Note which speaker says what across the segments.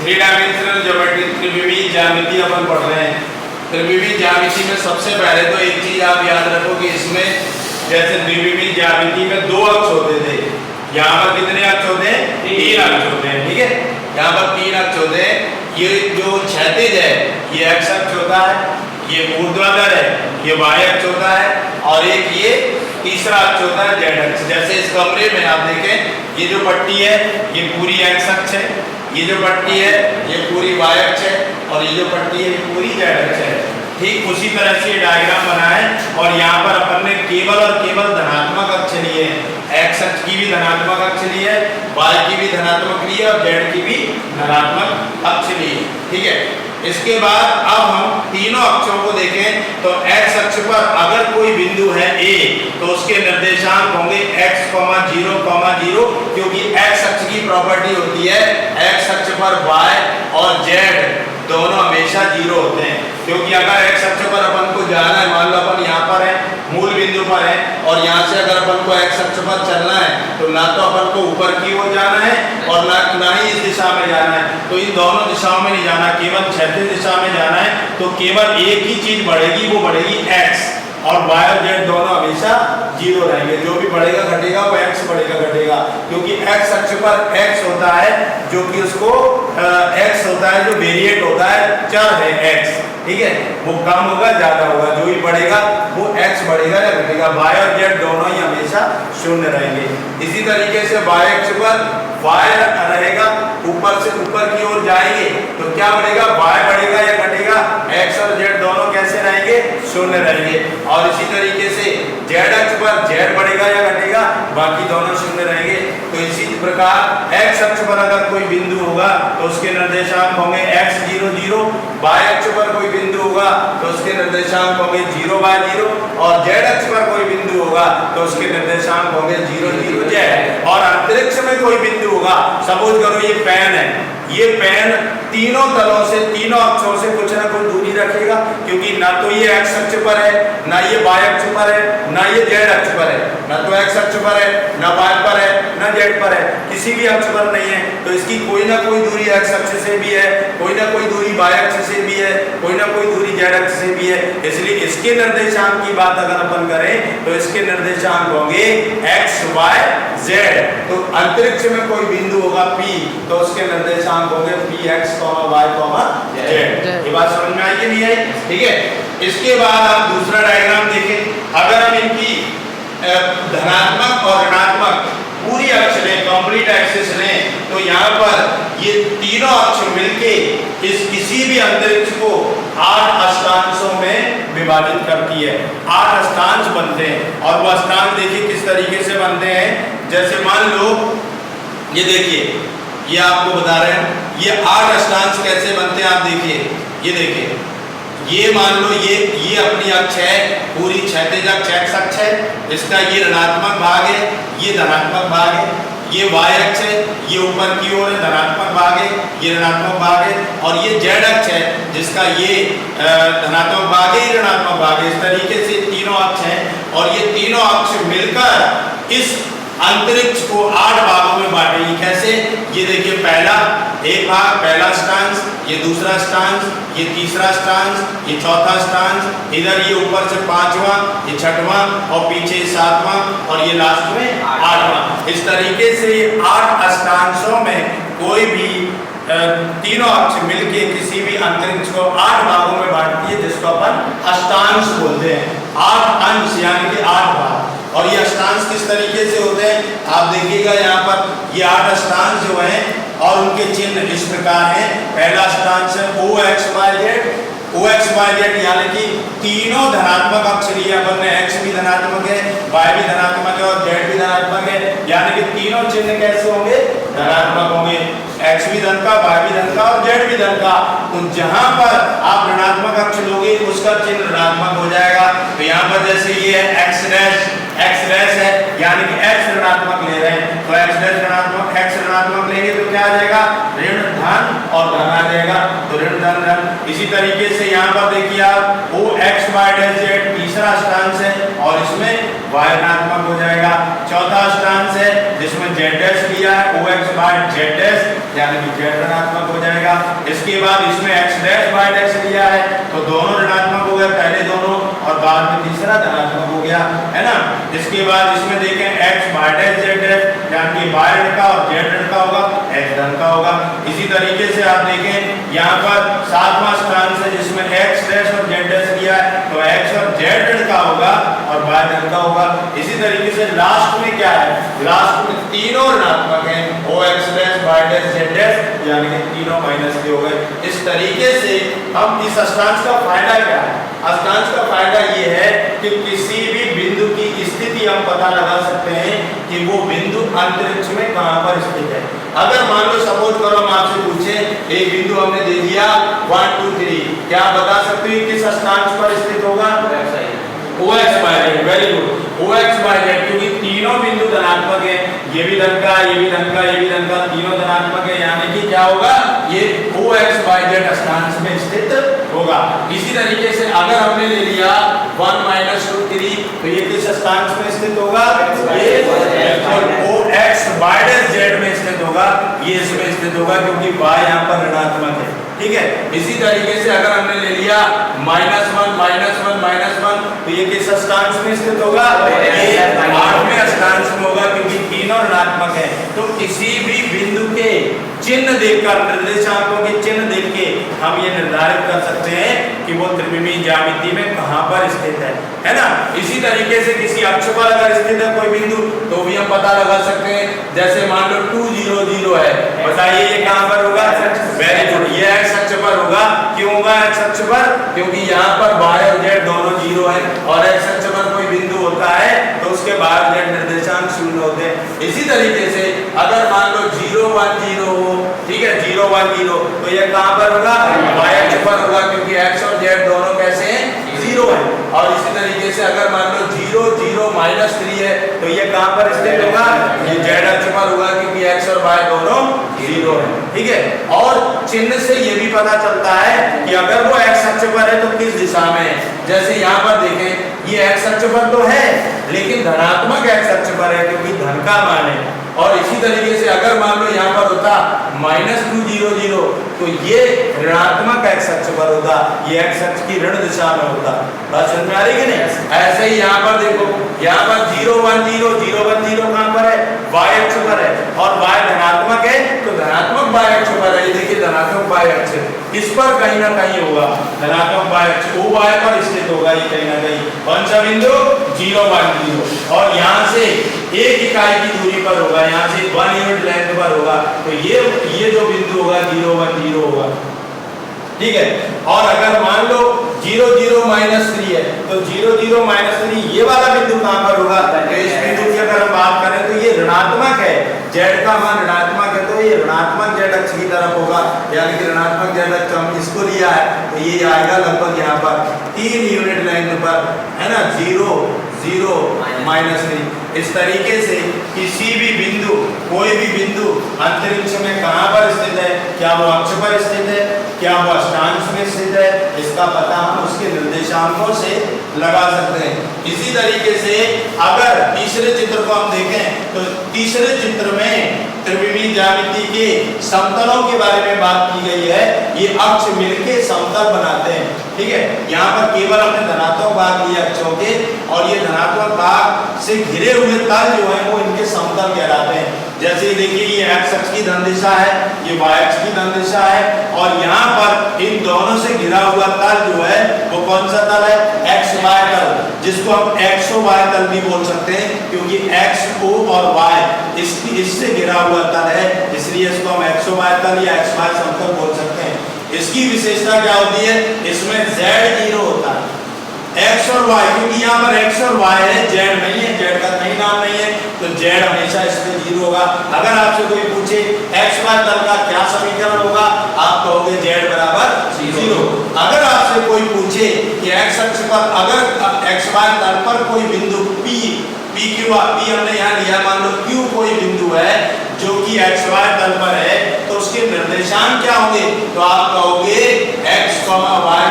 Speaker 1: Three dimensional geometry, त्रिविमीय ज्यामिति अपन पढ़ रहे हैं। त्रिविमीय ज्यामिति में सबसे पहले तो एक चीज आप याद रखो कि इसमें जैसे त्रिविमीय ज्यामिति में दो अक्ष होते थे, यहाँ पर कितने अक्ष होते हैं? तीन अक्ष होते हैं, ठीक है। यहाँ पर तीन अक्ष होते हैं। ये जो क्षैतिज है ये एक्स अक्ष होता है, ये ऊर्ध्वाधर है ये वाई अक्ष होता है, और एक ये तीसरा अक्ष होता है जेड अक्ष। जैसे इस कमरे में आप देखें ये जो पट्टी है ये पूरी एक्स अक्ष है, ये जो पट्टी है ये पूरी वाई अक्ष है, और ये जो पट्टी है ये पूरी जेड अक्ष है। ठीक उसी तरह से ये डायग्राम बना है, और यहाँ पर अपन ने केवल और केवल धनात्मक अक्ष लिए हैं। एक्स अक्ष की भी धनात्मक अक्ष ली है, वाई की भी धनात्मक ली है, और जेड की भी धनात्मक अक्ष ली है, ठीक है। इसके बाद अब हम तीनों अक्षों को देखें तो x अक्ष पर अगर कोई बिंदु है A तो उसके निर्देशांक होंगे x, 0, 0, क्योंकि x अक्ष की प्रॉपर्टी होती है x अक्ष पर y और z दोनों हमेशा 0 होते हैं। क्योंकि अगर x अक्ष पर अपन को जाना है, मान लो अपन यहाँ पर है, मूल बिंदु पर है, और यहाँ से अगर अपन को x अक्ष पर चलना है तो ना तो अपन को ऊपर की ओर जाना है और ना ही इस दिशा में जाना है, तो इन दोनों दिशाओं में नहीं जाना, केवल क्षैतिज दिशा में जाना है। तो केवल एक ही चीज बढ़ेगी, वो बढ़ेगी x, और y और z दोनों हमेशा 0 रहेंगे। जो भी बढ़ेगा घटेगा वो x बढ़ेगा घटेगा, क्योंकि x अक्ष पर x होता है जो कि उसको x होता है जो वेरिएट होता है, चर है x, ठीक है। वो कम होगा ज्यादा होगा, जो भी बढ़ेगा वो x बढ़ेगा या घटेगा। y और z दोनों ही हमेशा 0 रहेंगे। इसी तरीके से y अक्ष पर y रहेगा, ऊपर से ऊपर की ओर जाएंगे तो क्या बढ़ेगा? y बढ़ेगा या घटेगा? x और z दोनों कैसे रहेंगे? 0 रहेंगे। और इसी तरीके से z अक्ष पर z बढ़ेगा या घटेगा? बाकी दोनों 0 रहेंगे। तो इसी प्रकार x अक्ष पर अगर कोई बिंदु होगा तो उसके निर्देशांक होंगे x, 0, 0, y अक्ष पर कोई बिंदु होगा तो उसके निर्देशांक होंगे 0, y, 0, और z अक्ष पर कोई बिंदु होगा तो उसके निर्देशांक होंगे 0, 0, z। और अंतरिक्ष में कोई बिंदु होगा, सपोज करो ये पेन है, ये पेन तीनों तलों से, तीनों अक्षों से कुछ ना कुछ दूरी रखेगा, क्योंकि ना तो ये x अक्ष पर है, ना ये y अक्ष पर है, ना ये z अक्ष पर है, ना तो x अक्ष पर है, ना y पर है, ना z पर है, किसी भी अक्ष पर नहीं है। तो इसकी कोई ना कोई दूरी x अक्ष से भी है, कोई ना कोई दूरी y अक्ष से भी है, कोई ना कोई दूरी z अक्ष से भी है। इसलिए इसके निर्देशांक की बात अगर अपन करें तो इसके निर्देशांक होंगे x, y, z। तो अंतरिक्ष में कोई बिंदु होगा P तो उसके निर्देशांक होंगे Px, y, z। ये बात समझ में आई कि नहीं आई? ठीक है। इसके बाद आप दूसरा डायग्राम देखें। अगर हम इनकी धनात्मक और ऋणात्मक पूरी अक्ष लें, कंप्लीट एक्सिस लें, तो यहाँ पर ये तीनों अक्ष मिलके इस किसी भी अंतरिक्ष को 8 अष्टांशों में विभाजित करती है। 8 अष्टांश बनते हैं, और वो अष्टांश देखिए किस तरीके से बनते हैं। जैसे मान लो ये देखिए, ये आपको बता रहे हैं ये 8 अष्टांश कैसे बनते हैं। आप देखिए, ये देखिए, ये मान लो ये अपनी अक्ष है, पूरी क्षैतिज अक्ष x अक्ष है, इसका ये ऋणात्मक भाग है, ये धनात्मक भाग है, ये y अक्ष है, ये ऊपर की ओर है, धनात्मक भाग है, ये ऋणात्मक भाग है, और ये z अक्ष है जिसका ये धनात्मक भाग है, ऋणात्मक भाग है। इस तरीके से तीनों अक्ष हैं, और ये तीनों अक्ष मिलकर इस अंतरिक्ष को 8 भागों में बांटेगी। कैसे? ये देखिए, पहला एक भाग, पहला अष्टांश, ये दूसरा अष्टांश, ये तीसरा अष्टांश, ये चौथा अष्टांश, इधर ये ऊपर से 5वां, ये 6वां, और पीछे 7वां, और ये लास्ट में 8वां। इस तरीके से 8 अष्टांशों में कोई भी तीनों अक्ष मिलके किसी भी अंतरिक्ष को 8 भागों में बांटती है, जिसको अपन अष्टांश बोलते हैं। 8 अंश यानी कि 8 भाग। और ये अष्टांश किस तरीके से होते हैं आप देखिएगा। यहाँ पर ये 8 अष्टांश जो हैं और उनके चिन्ह इस प्रकार हैं। पहला अष्टांश है OXYZ, OXYZ यानी कि तीनों धनात्मक अक्ष लिए अपन ने, x भी धनात्मक है, y भी धनात्मक है, और z भी धनात्मक है, यानी कि तीनों चिन्ह कैसे होंगे? धनात्मक होंगे। x भी धन का, y भी धन का, और z भी धन का। तो जहां पर आप ऋणात्मक अक्ष लोगे उसका चिन्ह ऋणात्मक हो जाएगा। तो यहाँ पर जैसे ये है x डैश है, यानी कि x ऋणात्मक ले रहे हैं, तो x ऋणात्मक लेंगे तो क्या आ जाएगा? ऋण धन और धन आ जाएगा, तो ऋण धन धन। इसी तरीके से यहाँ पर देखिए आप OXYZ तीसरा अष्टांश है, और इसमें y ऋणात्मक हो जाएगा। चौथा अष्टांश है जिसमें z डैश लिया है OX बाय z डैश यानी कि z ऋणात्मक हो जाएगा। इसके बाद इसमें x डैश बाय डैश लिया है तो दोनों ऋणात्मक हो गए, पहले दोनों और बाद में तीसरा धनात्मक हो गया, है ना। इसके बाद इसमें देखें x by dash z dash यानी कि y ऋण का और z ऋण का होगा, x धन का होगा। इसी तरीके से आप देखें यहाँ पर सातवां अष्टांश है जिसमें x डैश और z डैश लिया है तो x और z ऋण का होगा और y धन का होगा। इसी तरीके से लास्ट में क्या है, लास्ट में तीनों ऋणात्मक हैं OX dash y dash z dash यानी कि तीनों माइनस के हो गए। इस तरीके से हम इस अष्टांश का फायदा क्या है, अष्टांश का फायदा ये है कि किसी भी बिंदु की स्थिति हम पता लगा सकते हैं कि वो बिंदु अंतरिक्ष में कहां पर स्थित है। अगर मान लो सपोज करो हम आपसे पूछे एक बिंदु हमने दे दिया 1 2 3, क्या आप बता सकते हो किस अष्टांश पर स्थित होगा? OX by z, very good, OX by z, क्योंकि तीनों बिंदु धनात्मक है, ये भी धन का, ये भी धन का, ये भी धन का, तीनों धनात्मक है यानी कि क्या होगा, ये OX बाय z अष्टांश में स्थित होगा। इसी तरीके से अगर हमने ले लिया 1 - 2 3 तो ये किस अष्टांश में स्थित होगा? ये OX बाय z में स्थित होगा, ये इसमें स्थित होगा क्योंकि y यहाँ पर ऋणात्मक है, ठीक है। इसी तरीके से अगर हमने ले लिया -1 तो ये किस अष्टांश में स्थित होगा? ये 8वें अष्टांश में होगा क्योंकि तीनों ऋणात्मक है। तो किसी भी बिंदु के चिन्ह देखकर, निर्देशांकों के चिन्ह देख के हम ये निर्धारित कर सकते हैं कि वो त्रिविमीय ज्यामिति में कहां पर स्थित है ना। इसी तरीके से किसी अक्ष पर अगर स्थित है कोई बिंदु तो भी हम पता लगा सकते हैं। जैसे मान लो 2 0 0 है, बताइए ये कहां पर होगा? वेरी गुड, ये x अक्ष पर होगा। क्यों होगा x अक्ष पर? क्योंकि यहाँ पर y और z दोनों 0 है और x अक्ष पर कोई बिंदु होता है तो उसके बाद z निर्देशांक 0 होते हैं। इसी तरीके से अगर मान लो 0 1 0 हो, ठीक है, 0 1 0 तो ये कहां पर होगा? y अक्ष पर होगा क्योंकि x और z दोनों कैसे हैं? 0 है। और इसी तरीके से अगर मान लो 0 0 -3 है तो ये कहां पर स्थित होगा? ये z अक्ष पर होगा क्योंकि x और y दोनों 0 है, ठीक है। और चिन्ह से ये भी पता चलता है कि अगर वो x अक्ष पर है तो किस दिशा में है। जैसे यहाँ पर देखें ये x अक्ष पर तो है लेकिन धनात्मक x अक्ष पर है क्योंकि धन का मान है। और इसी तरीके से अगर मान लो यहाँ पर होता -2 0 0 तो ये ऋणात्मक x अक्ष पर होता, ये x अक्ष की ऋण दिशा में होता। बात समझ में आ रही है कि नहीं? ऐसे ही यहाँ पर देखो, यहाँ पर 0 1 0 0 1 0 कहां पर है? y अक्ष पर है और y धनात्मक है तो धनात्मक y अक्ष पर है। ये देखिए धनात्मक y अक्ष इस पर कहीं ना कहीं होगा, धनात्मक y अक्ष OY पर स्थित होगा ये कहीं ना कहीं। कौन सा बिंदु? 0 1 0 और यहाँ से एक इकाई की दूरी पर होगा, यहाँ से 1 यूनिट लेंथ पर होगा तो ये जो बिंदु होगा 0 1 0 होगा, ठीक है। और अगर मान लो 0 0 -3 है तो 0 0 -3 ये वाला बिंदु कहां पर होगा? तो इस बिंदु की अगर हम बात करें तो ये ऋणात्मक है, z का मान ऋणात्मक है तो ये ऋणात्मक z अक्ष की तरफ होगा यानी कि ऋणात्मक z अक्ष हम इसको लिया है तो ये आएगा लगभग यहाँ पर 3 यूनिट लेंथ पर, है ना, 0 0 -3। इस तरीके से किसी भी बिंदु, कोई भी बिंदु अंतरिक्ष में कहां पर स्थित है, क्या वो अक्ष पर स्थित है, क्या वो अष्टांश में स्थित है, इसका पता हम उसके निर्देशांकों से लगा सकते हैं। इसी तरीके से अगर तीसरे चित्र को हम देखें तो तीसरे चित्र में त्रिविमीय ज्यामिति के समतलों के बारे में बात की गई है। ये अक्ष मिलके समतल बनाते हैं, ठीक है। यहाँ पर केवल हमने धनात्मक भाग लिए अक्षों के और ये धनात्मक भाग से घिरे हुए तल जो है वो इनके समतल कहलाते हैं। जैसे देखिए ये x अक्ष की धन दिशा है, ये y अक्ष की धन दिशा है और यहाँ पर इन दोनों से घिरा हुआ तल जो है वो कौन सा तल है? XY तल, जिसको हम XOY तल भी बोल सकते हैं क्योंकि XO और Y इससे घिरा हुआ तल है, इसलिए इसको हम XOY तल या XY समतल बोल सकते हैं। इसकी विशेषता क्या होती है? इसमें z 0 होता है, x और y, क्योंकि यहाँ पर x और y है, z नहीं है, z का कहीं नाम नहीं है तो z हमेशा इसमें 0 होगा। अगर आपसे कोई पूछे xy तल का क्या समीकरण होगा, आप कहोगे z बराबर 0। अगर आपसे कोई पूछे कि x अक्ष पर अगर xy तल पर कोई बिंदु p हमने यहाँ लिया, मान लो q कोई बिंदु है जो कि xy तल पर है तो उसके निर्देशांक क्या होंगे? तो आप कहोगे x, y,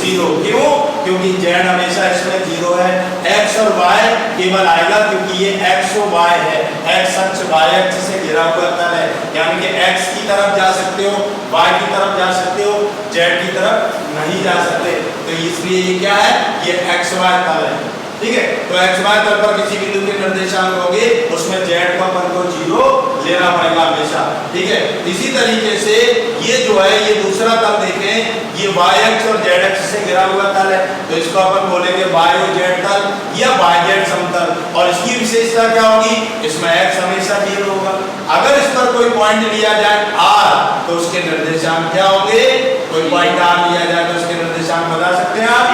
Speaker 1: 0। क्यों? क्योंकि z हमेशा इसमें 0 है, x और y केवल आएगा क्योंकि ये x और y है, x अक्ष y अक्ष से घिरा हुआ तल है, यानी कि x की तरफ जा सकते हो, y की तरफ जा सकते हो, z की तरफ नहीं जा सकते। तो इसलिए ये क्या है, ये xy तल है, ठीक है। तो xy तल पर किसी बिंदु के निर्देशांक होंगे, उसमें z को अपन को 0 लेना पड़ेगा हमेशा, ठीक है। इसी तरीके से ये जो है ये दूसरा तल देखें, ये y अक्ष और z अक्ष से घिरा हुआ तल है, तो इसको अपन बोलेंगे y और z तल या yz समतल। और इसकी विशेषता क्या होगी, इसमें x हमेशा 0 होगा। अगर इस पर कोई पॉइंट लिया जाए r, तो उसके निर्देशांक क्या होंगे, कोई पॉइंट r लिया जाए तो उसके निर्देशांक बता सकते हैं आप,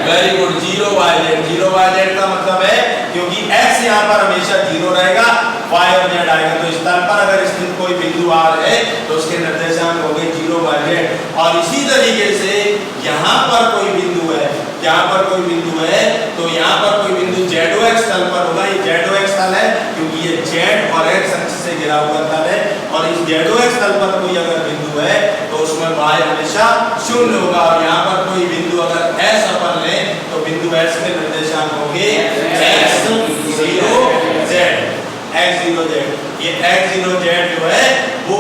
Speaker 1: वेरी गुड, 0 yz का मतलब है क्योंकि x यहाँ पर हमेशा 0 रहेगा, y और z आएगा, तो इस तल पर अगर स्थित कोई बिंदु r है तो उसके निर्देशांक हो गए 0 yz। और इसी तरीके से यहाँ पर कोई बिंदु है, यहाँ पर कोई बिंदु है, तो यहाँ पर कोई बिंदु ZOX तल पर होगा, ये ZOX तल है क्योंकि ये z और x अक्ष से घिरा हुआ तल है। और इस ZOX तल पर कोई अगर बिंदु है तो उसमें y हमेशा 0 होगा। और यहाँ पर कोई बिंदु अगर s अपन ले तो बिंदु s के निर्देशांक होंगे x0z। ये x0z जो है वो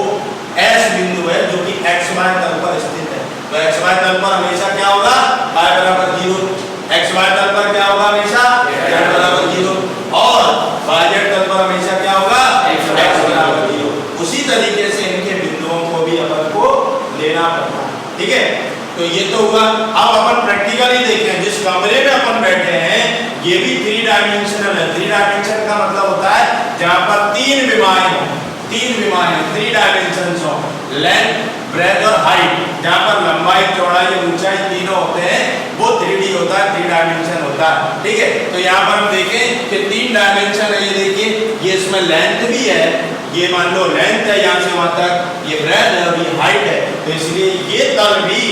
Speaker 1: s बिंदु है जो कि xy तल पर स्थित है। तो xy तल पर हमेशा क्या होगा, y बराबर 0, xy तल पर क्या होगा हमेशा z बराबर 0, और yz तल पर हमेशा क्या होगा x बराबर 0। उसी तरीके से इनके बिंदुओं को भी अपन को लेना पड़ता है, ठीक है। तो ये तो हुआ। अब अपन प्रैक्टिकली देखें, जिस कमरे में अपन बैठे हैं ये भी 3 डायमेंशनल है। 3 डायमेंशन का मतलब होता है जहां पर 3 विमाएं हो, 3 डायमेंशंस हो, लेंथ, ब्रेथ और हाइट, जहां पर लंबाई, चौड़ाई और ऊंचाई तीनों होते हैं, वो 3D होता है, 3 डायमेंशन होता है, ठीक है। तो यहाँ पर हम देखें कि 3 डायमेंशन है, ये देखिए, ये इसमें लेंथ भी है, ये मान लो लेंथ है यहाँ से वहां तक, ये ब्रेथ है और ये हाइट है, तो इसलिए ये तल भी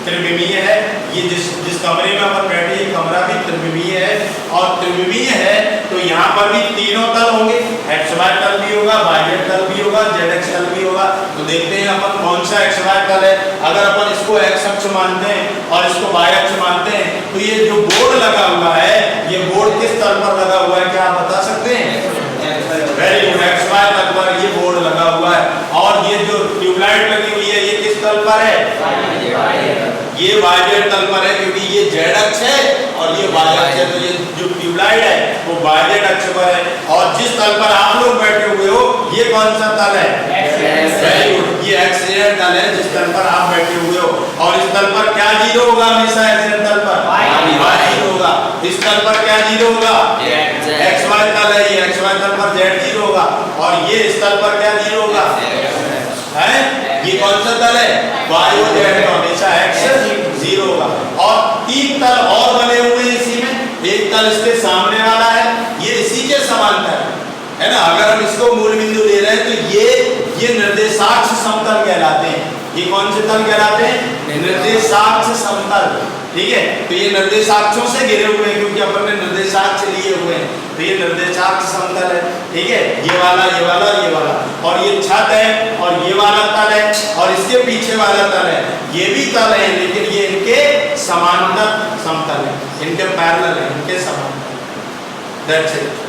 Speaker 1: त्रिविमीय है। ये जिस कमरे में अपन बैठे ये कमरा भी त्रिविमीय है, और त्रिविमीय है तो यहाँ पर भी तीनों तल होंगे, xy तल भी होगा, yz तल भी होगा, zx तल भी होगा। तो देखते हैं अपन कौन सा xy तल है। अगर अपन इसको x अक्ष मानते हैं और इसको y अक्ष मानते हैं तो ये जो बोर्ड लगा हुआ है, ये बोर्ड किस तल पर लगा हुआ है, क्या आप बता सकते हैं, वेरी गुड, xy तल पर ये बोर्ड लगा हुआ है। और ये जो ट्यूबलाइट लगी हुई है ये किस तल पर है, ये yz तल पर है क्योंकि ये z अक्ष है और ये y अक्ष है, तो ये जो ट्यूबलाइट है वो yz अक्ष पर है। और जिस तल पर आप लोग बैठे हुए हो ये कौन सा तल है, वेरी गुड, ये xz तल है जिस तल पर आप बैठे हुए हो। और इस तल पर क्या 0 होगा हमेशा, xz तल पर y 0 होगा। इस तल पर क्या 0 होगा, xy तल है, ये xy तल पर z 0 होगा। और ये इस तल पर क्या 0 होगा है, ये कौन सा तल है, y और z, तो हमेशा x 0 होगा। और 3 तल और बने हुए हैं इसी में, एक तल इसके सामने वाला है, ये इसी के समांतर है ना। अगर हम इसको मूल बिंदु ले रहे हैं तो ये निर्देशाक्ष समतल कहलाते हैं। ये कौन से तल कहलाते हैं, निर्देशाक्ष समतल, ठीक है। तो ये निर्देशाक्षों से घिरे हुए हैं क्योंकि अपन ने निर्देशाक्ष लिए हुए हैं, तो ये निर्देशाक्ष समतल है, ठीक है। ये वाला, ये वाला, ये वाला, और ये छत है, और ये वाला तल है, और इसके पीछे वाला तल है, ये भी तल है, लेकिन ये इनके समांतर समतल है, इनके पैरेलल है, इनके समांतर। That's it.